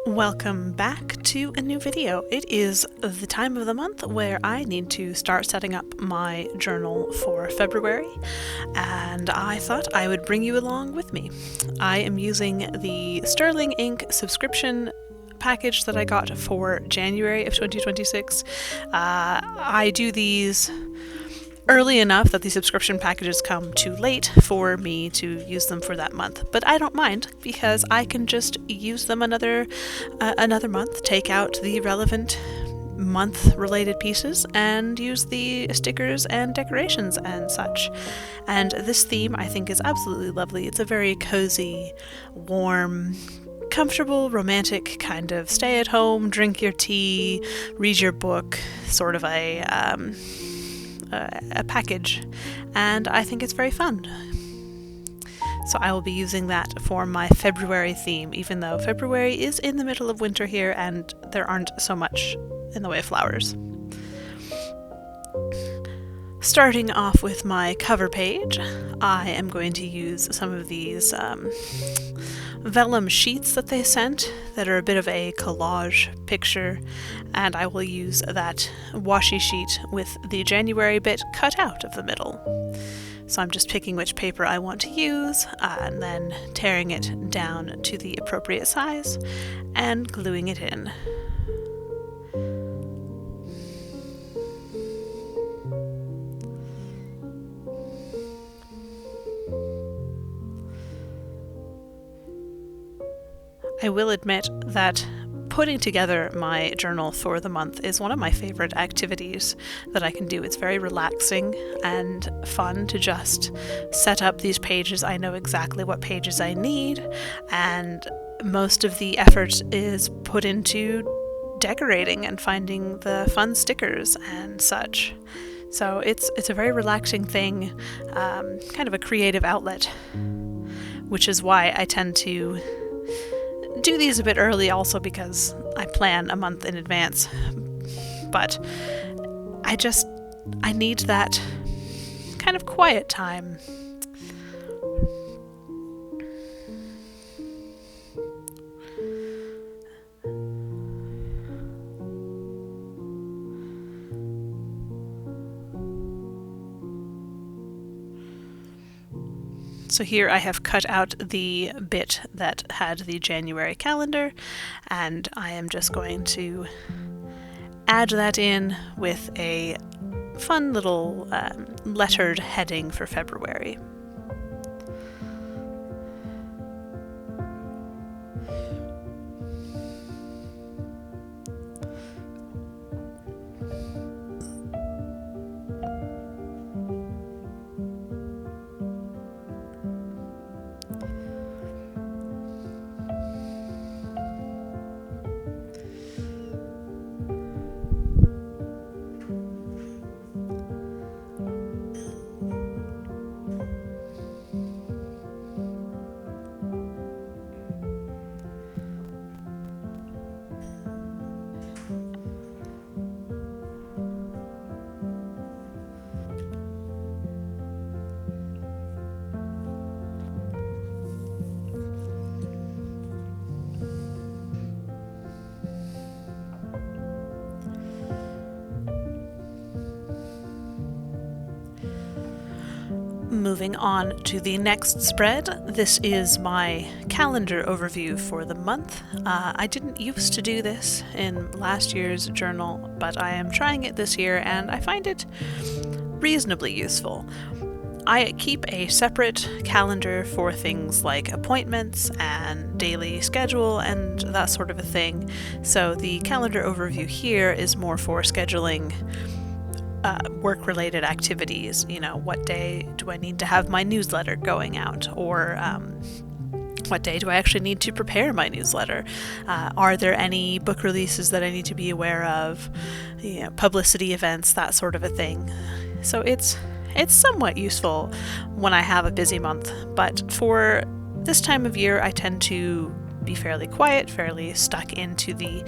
Welcome back to a new video. It is the time of the month where I need to start setting up my journal for February, and I thought I would bring you along with me. I am using the Sterling Ink subscription package that I got for January of 2026. I do these early enough that the subscription packages come too late for me to use them for that month, but I don't mind because I can just use them another month, take out the relevant month related pieces and use the stickers and decorations and such. And this theme I think is absolutely lovely. It's a very cozy, warm, comfortable, romantic kind of stay at home, drink your tea, read your book, sort of a package, and I think it's very fun. So I will be using that for my February theme, even though February is in the middle of winter here and there aren't so much in the way of flowers. Starting off with my cover page, I am going to use some of these vellum sheets that they sent that are a bit of a collage picture, and I will use that washi sheet with the January bit cut out of the middle. So I'm just picking which paper I want to use and then tearing it down to the appropriate size and gluing it in. I will admit that putting together my journal for the month is one of my favorite activities that I can do. It's very relaxing and fun to just set up these pages. I know exactly what pages I need, and most of the effort is put into decorating and finding the fun stickers and such. So it's a very relaxing thing, kind of a creative outlet, which is why I tend to do these a bit early, also because I plan a month in advance. But I need that kind of quiet time. So here I have cut out the bit that had the January calendar, and I am just going to add that in with a fun little lettered heading for February. Moving on to the next spread, this is my calendar overview for the month. I didn't used to do this in last year's journal, but I am trying it this year and I find it reasonably useful. I keep a separate calendar for things like appointments and daily schedule and that sort of a thing. So the calendar overview here is more for scheduling work-related activities. You know, what day do I need to have my newsletter going out, or what day do I actually need to prepare my newsletter? Are there any book releases that I need to be aware of? You know, publicity events, that sort of a thing. So it's somewhat useful when I have a busy month, but for this time of year I tend to be fairly quiet, fairly stuck into the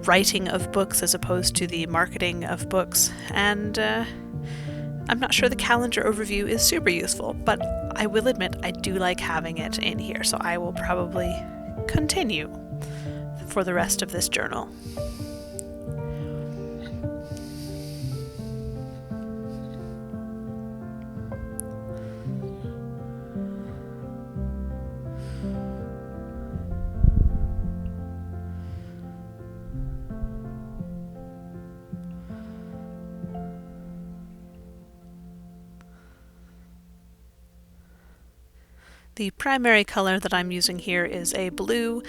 writing of books as opposed to the marketing of books, and I'm not sure the calendar overview is super useful, but I will admit I do like having it in here, so I will probably continue for the rest of this journal. The primary color that I'm using here is a blue.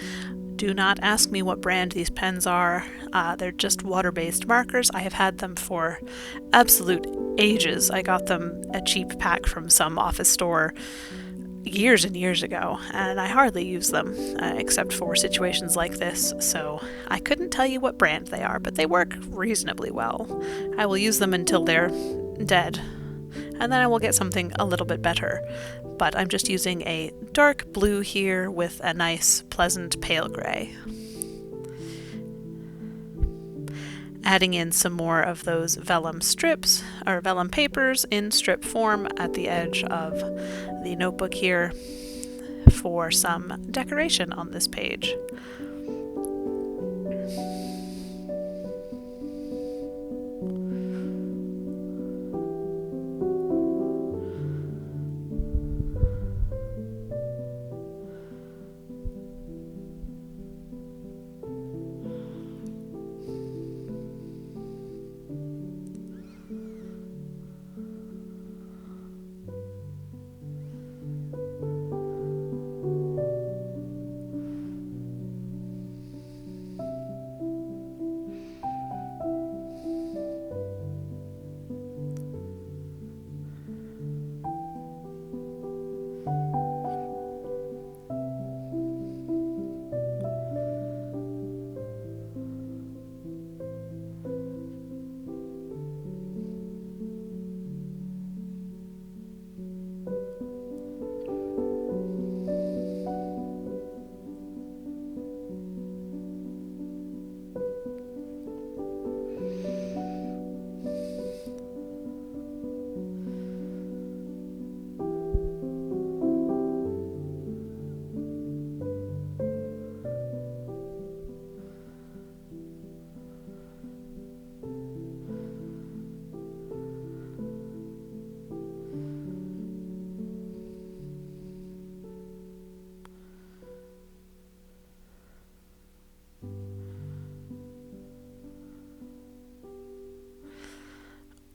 Do not ask me what brand these pens are. They're just water-based markers. I have had them for absolute ages. I got them a cheap pack from some office store years and years ago, and I hardly use them except for situations like this, so I couldn't tell you what brand they are, but they work reasonably well. I will use them until they're dead, and then I will get something a little bit better. But I'm just using a dark blue here with a nice, pleasant pale gray. Adding in some more of those vellum strips, or vellum papers in strip form at the edge of the notebook here for some decoration on this page.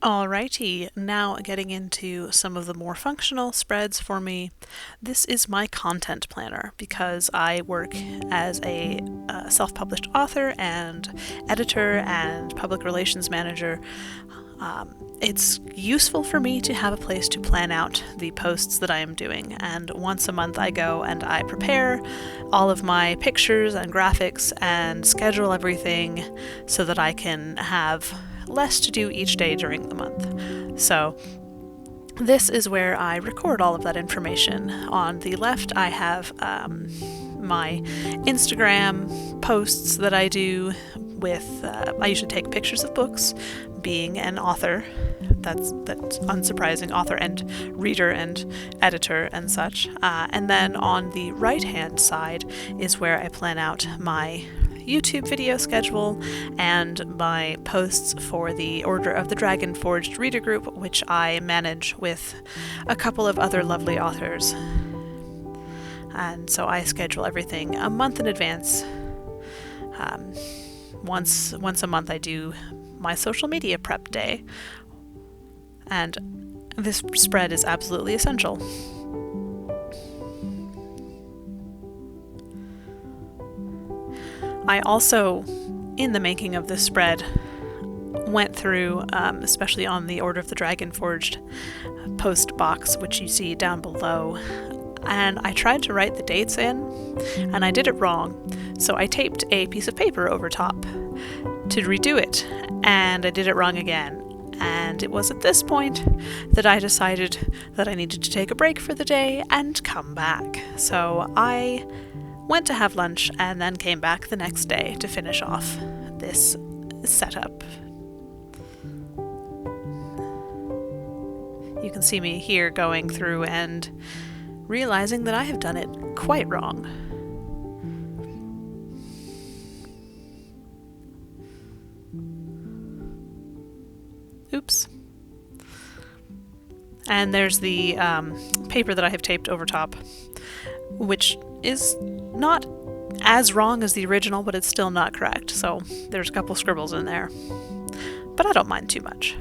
Alrighty, now getting into some of the more functional spreads for me. This is my content planner because I work as a self-published author and editor and public relations manager. It's useful for me to have a place to plan out the posts that I am doing, and once a month I go and I prepare all of my pictures and graphics and schedule everything so that I can have less to do each day during the month. So this is where I record all of that information. On the left I have my Instagram posts that I do with, I usually take pictures of books. Being an author, that's unsurprising, author and reader and editor and such. And then on the right hand side is where I plan out my YouTube video schedule and my posts for the Order of the Dragon Forged reader group, which I manage with a couple of other lovely authors. And so I schedule everything a month in advance. Once a month I do my social media prep day, and this spread is absolutely essential. I also, in the making of this spread, went through, especially on the Order of the Dragon Forged post box, which you see down below, and I tried to write the dates in, and I did it wrong. So I taped a piece of paper over top to redo it, and I did it wrong again. And it was at this point that I decided that I needed to take a break for the day and come back. So I went to have lunch and then came back the next day to finish off this setup. You can see me here going through and realizing that I have done it quite wrong. Oops. And there's the paper that I have taped over top, which is not as wrong as the original, but it's still not correct. So there's a couple scribbles in there, but I don't mind too much.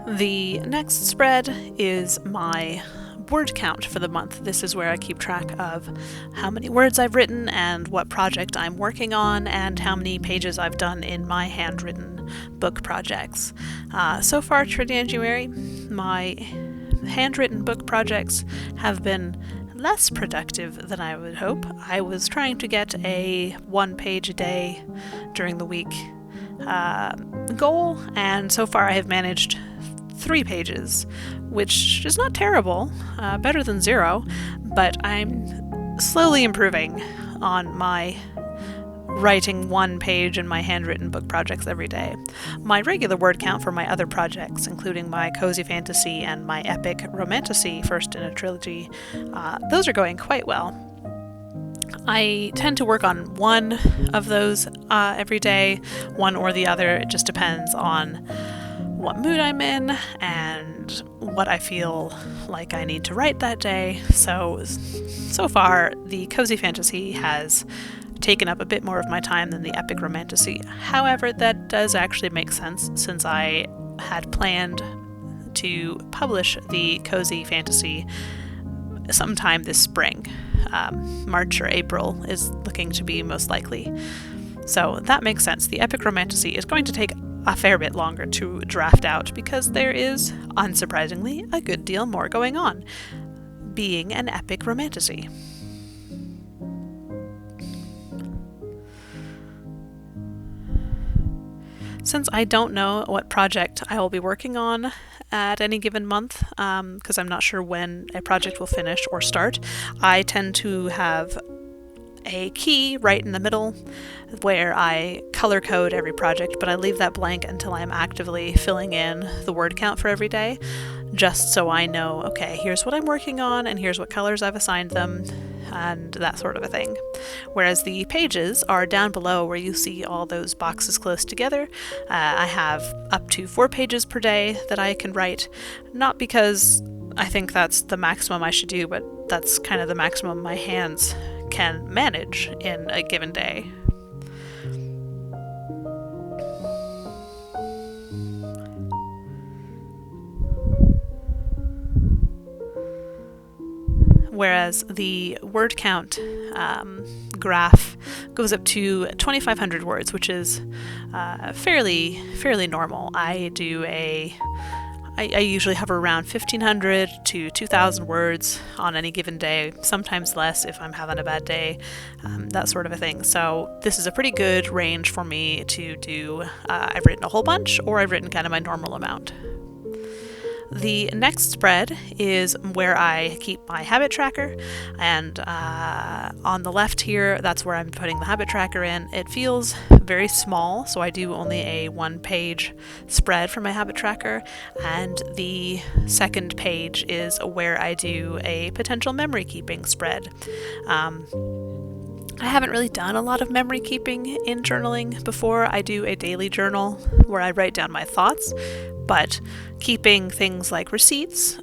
The next spread is my word count for the month. This is where I keep track of how many words I've written and what project I'm working on and how many pages I've done in my handwritten book projects. So far, January, my handwritten book projects have been less productive than I would hope. I was trying to get a 1 page a day during the week goal, and so far I have managed 3 pages, which is not terrible, better than 0, but I'm slowly improving on my writing 1 page in my handwritten book projects every day. My regular word count for my other projects, including my cozy fantasy and my epic romantasy first in a trilogy, those are going quite well. I tend to work on one of those every day, one or the other. It just depends on what mood I'm in and what I feel like I need to write that day. So far, the cozy fantasy has taken up a bit more of my time than the epic romantasy. However, that does actually make sense since I had planned to publish the cozy fantasy sometime this spring. March or April is looking to be most likely. So that makes sense. The epic romantasy is going to take a fair bit longer to draft out because there is, unsurprisingly, a good deal more going on, being an epic romantasy. Since I don't know what project I will be working on at any given month, because I'm not sure when a project will finish or start, I tend to have a key right in the middle where I color code every project, but I leave that blank until I'm actively filling in the word count for every day, just so I know, okay, here's what I'm working on and here's what colors I've assigned them, and that sort of a thing. Whereas the pages are down below where you see all those boxes close together. I have up to 4 pages per day that I can write, not because I think that's the maximum I should do, but that's kind of the maximum my hands can manage in a given day. Whereas the word count graph goes up to 2,500 words, which is fairly normal. I usually hover around 1,500 to 2,000 words on any given day, sometimes less if I'm having a bad day, that sort of a thing. So this is a pretty good range for me to do. I've written a whole bunch, or I've written kind of my normal amount. The next spread is where I keep my habit tracker, and on the left here, that's where I'm putting the habit tracker in. It feels very small, so I do only a 1-page spread for my habit tracker, and the second page is where I do a potential memory keeping spread. I haven't really done a lot of memory keeping in journaling before. I do a daily journal where I write down my thoughts, but keeping things like receipts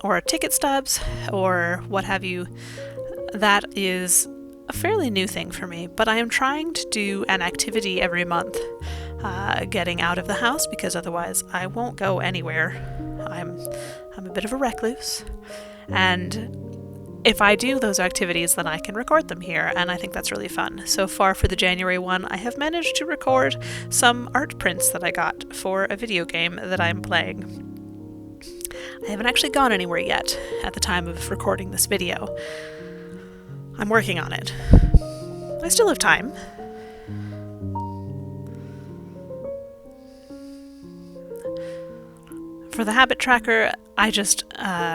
or ticket stubs or what have you, that is a fairly new thing for me. But I am trying to do an activity every month, getting out of the house, because otherwise I won't go anywhere. I'm a bit of a recluse, and if I do those activities, then I can record them here, and I think that's really fun. So far for the January one, I have managed to record some art prints that I got for a video game that I'm playing. I haven't actually gone anywhere yet at the time of recording this video. I'm working on it. I still have time. For the habit tracker, I just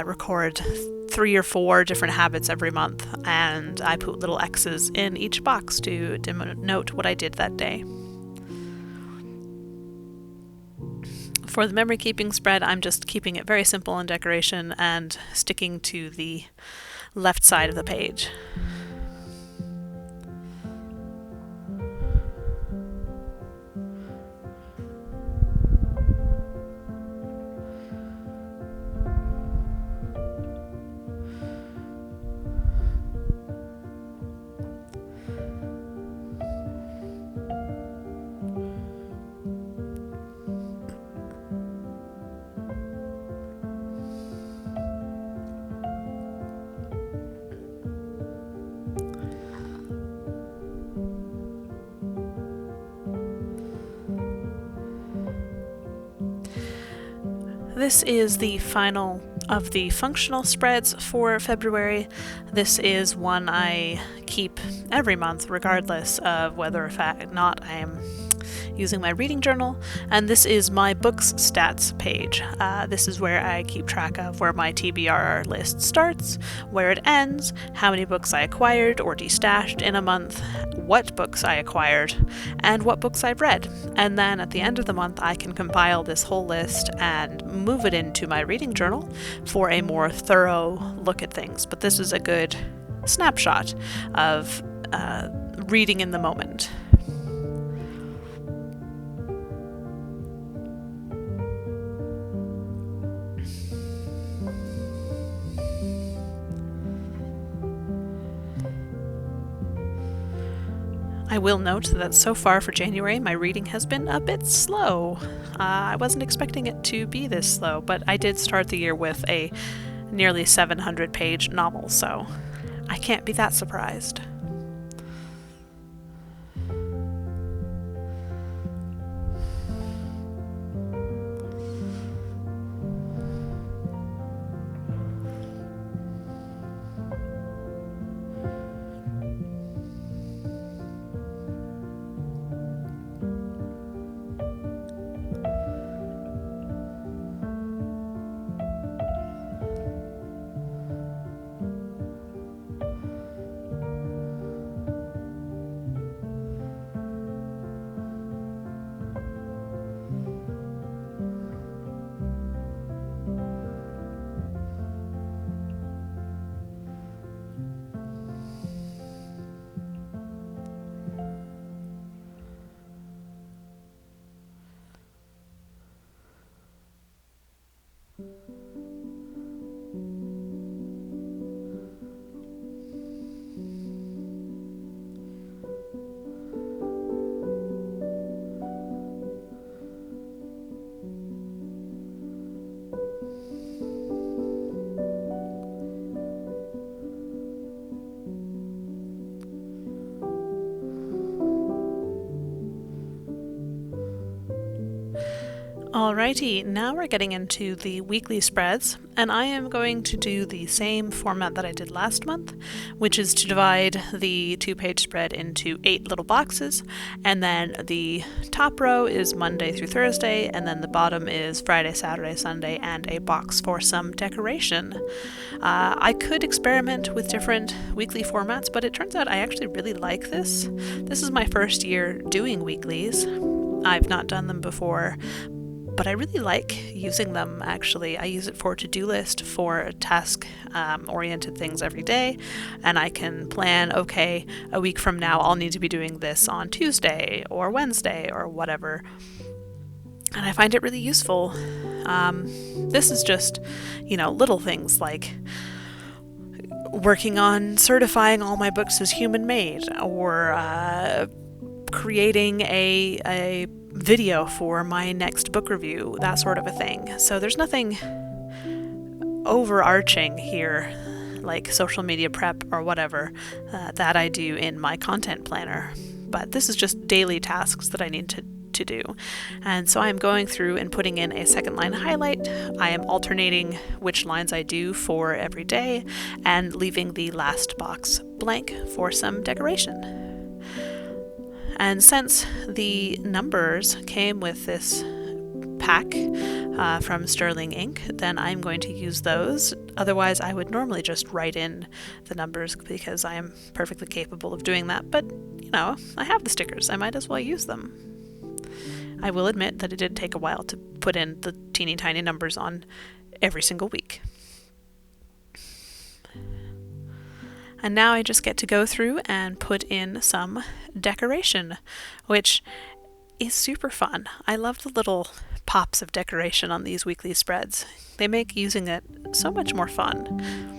record 3 or 4 different habits every month, and I put little X's in each box to denote what I did that day. For the memory keeping spread, I'm just keeping it very simple in decoration and sticking to the left side of the page. This is the final of the functional spreads for February. This is one I keep every month, regardless of whether or not I am using my reading journal, and this is my books stats page. This is where I keep track of where my TBR list starts, where it ends, how many books I acquired or destashed in a month, what books I acquired, and what books I've read. And then at the end of the month, I can compile this whole list and move it into my reading journal for a more thorough look at things. But this is a good snapshot of reading in the moment. I will note that so far for January, my reading has been a bit slow. I wasn't expecting it to be this slow, but I did start the year with a nearly 700-page novel, so I can't be that surprised. Alrighty, now we're getting into the weekly spreads, and I am going to do the same format that I did last month, which is to divide the 2-page spread into 8 little boxes, and then the top row is Monday through Thursday, and then the bottom is Friday, Saturday, Sunday, and a box for some decoration. I could experiment with different weekly formats, but it turns out I actually really like this. This is my first year doing weeklies. I've not done them before, but I really like using them, actually. I use it for to-do list, for task-oriented things every day, and I can plan, okay, a week from now I'll need to be doing this on Tuesday or Wednesday or whatever, and I find it really useful. This is just, little things like working on certifying all my books as human-made, or creating a video for my next book review, that sort of a thing. So there's nothing overarching here, like social media prep or whatever, that I do in my content planner. But this is just daily tasks that I need to do. And so I'm going through and putting in a second line highlight. I am alternating which lines I do for every day and leaving the last box blank for some decoration. And since the numbers came with this pack from Sterling Ink, then I'm going to use those. Otherwise, I would normally just write in the numbers because I am perfectly capable of doing that. But, I have the stickers. I might as well use them. I will admit that it did take a while to put in the teeny tiny numbers on every single week. And now I just get to go through and put in some decoration, which is super fun. I love the little pops of decoration on these weekly spreads. They make using it so much more fun.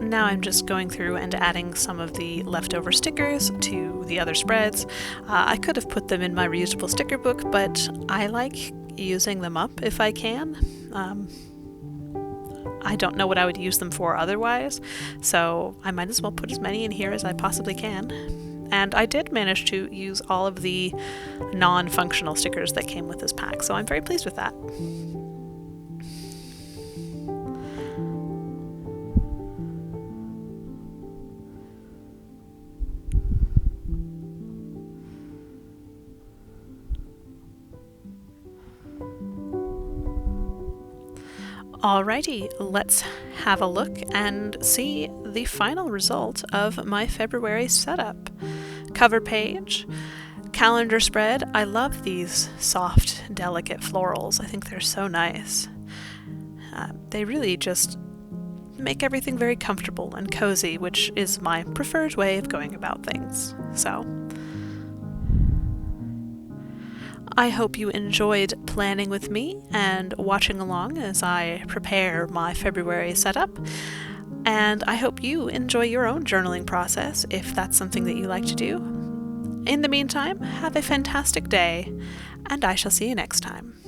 Now I'm just going through and adding some of the leftover stickers to the other spreads. I could have put them in my reusable sticker book, but I like using them up if I can. I don't know what I would use them for otherwise, so I might as well put as many in here as I possibly can. And I did manage to use all of the non-functional stickers that came with this pack, so I'm very pleased with that. Alrighty, let's have a look and see the final result of my February setup. Cover page, calendar spread. I love these soft, delicate florals. I think they're so nice. They really just make everything very comfortable and cozy, which is my preferred way of going about things. So, I hope you enjoyed planning with me and watching along as I prepare my February setup. And I hope you enjoy your own journaling process if that's something that you like to do. In the meantime, have a fantastic day, and I shall see you next time.